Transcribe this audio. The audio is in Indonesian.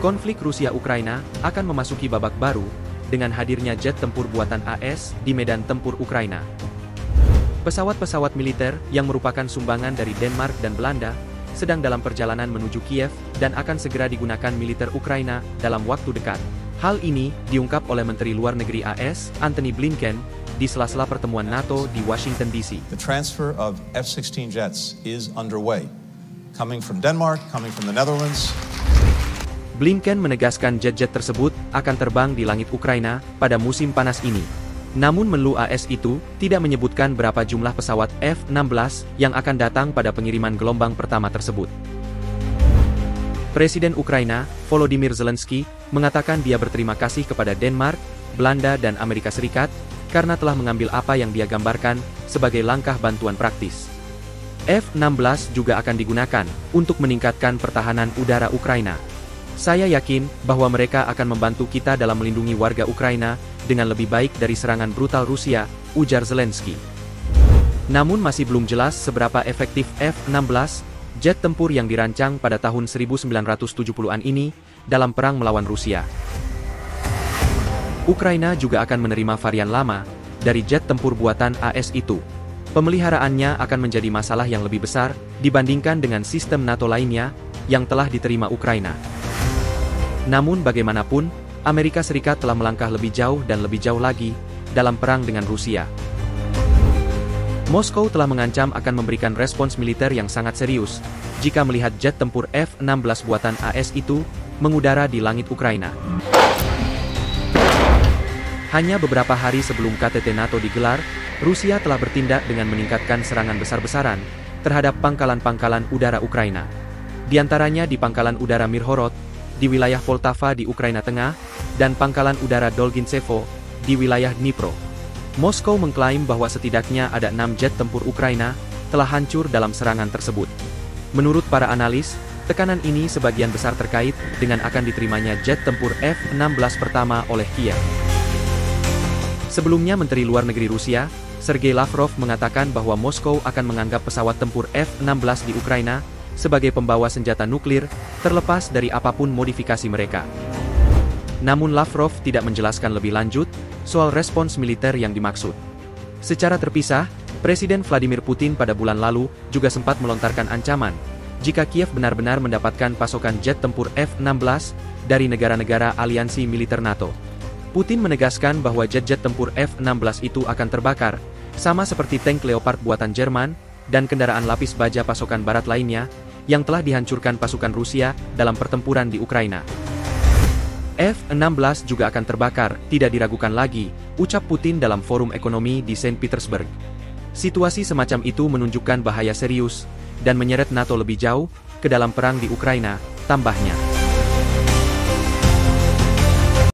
Konflik Rusia-Ukraina akan memasuki babak baru dengan hadirnya jet tempur buatan AS di medan tempur Ukraina. Pesawat-pesawat militer yang merupakan sumbangan dari Denmark dan Belanda sedang dalam perjalanan menuju Kiev dan akan segera digunakan militer Ukraina dalam waktu dekat. Hal ini diungkap oleh Menteri Luar Negeri AS, Antony Blinken, di sela-sela pertemuan NATO di Washington DC. The transfer of F-16 jets is underway, coming from Denmark, coming from the Netherlands. Blinken menegaskan jet-jet tersebut akan terbang di langit Ukraina pada musim panas ini. Namun Menlu AS itu tidak menyebutkan berapa jumlah pesawat F-16 yang akan datang pada pengiriman gelombang pertama tersebut. Presiden Ukraina, Volodymyr Zelensky, mengatakan dia berterima kasih kepada Denmark, Belanda dan Amerika Serikat karena telah mengambil apa yang dia gambarkan sebagai langkah bantuan praktis. F-16 juga akan digunakan untuk meningkatkan pertahanan udara Ukraina. Saya yakin bahwa mereka akan membantu kita dalam melindungi warga Ukraina dengan lebih baik dari serangan brutal Rusia, ujar Zelensky. Namun masih belum jelas seberapa efektif F-16, jet tempur yang dirancang pada tahun 1970-an ini, dalam perang melawan Rusia. Ukraina juga akan menerima varian lama dari jet tempur buatan AS itu. Pemeliharaannya akan menjadi masalah yang lebih besar dibandingkan dengan sistem NATO lainnya yang telah diterima Ukraina. Namun bagaimanapun, Amerika Serikat telah melangkah lebih jauh dan lebih jauh lagi dalam perang dengan Rusia. Moskow telah mengancam akan memberikan respons militer yang sangat serius jika melihat jet tempur F-16 buatan AS itu mengudara di langit Ukraina. Hanya beberapa hari sebelum KTT NATO digelar, Rusia telah bertindak dengan meningkatkan serangan besar-besaran terhadap pangkalan-pangkalan udara Ukraina. Di antaranya di Pangkalan Udara Mirhorod, di wilayah Poltava di Ukraina Tengah, dan Pangkalan Udara Dolgintsevo, di wilayah Dnipro. Moskow mengklaim bahwa setidaknya ada 6 jet tempur Ukraina telah hancur dalam serangan tersebut. Menurut para analis, tekanan ini sebagian besar terkait dengan akan diterimanya jet tempur F-16 pertama oleh Kiev. Sebelumnya Menteri Luar Negeri Rusia, Sergei Lavrov mengatakan bahwa Moskow akan menganggap pesawat tempur F-16 di Ukraina sebagai pembawa senjata nuklir, terlepas dari apapun modifikasi mereka. Namun Lavrov tidak menjelaskan lebih lanjut soal respons militer yang dimaksud. Secara terpisah, Presiden Vladimir Putin pada bulan lalu juga sempat melontarkan ancaman jika Kiev benar-benar mendapatkan pasokan jet tempur F-16 dari negara-negara aliansi militer NATO. Putin menegaskan bahwa jet-jet tempur F-16 itu akan terbakar, sama seperti tank Leopard buatan Jerman, dan kendaraan lapis baja pasokan barat lainnya, yang telah dihancurkan pasukan Rusia dalam pertempuran di Ukraina. F-16 juga akan terbakar, tidak diragukan lagi, ucap Putin dalam forum ekonomi di Saint Petersburg. Situasi semacam itu menunjukkan bahaya serius, dan menyeret NATO lebih jauh ke dalam perang di Ukraina, tambahnya.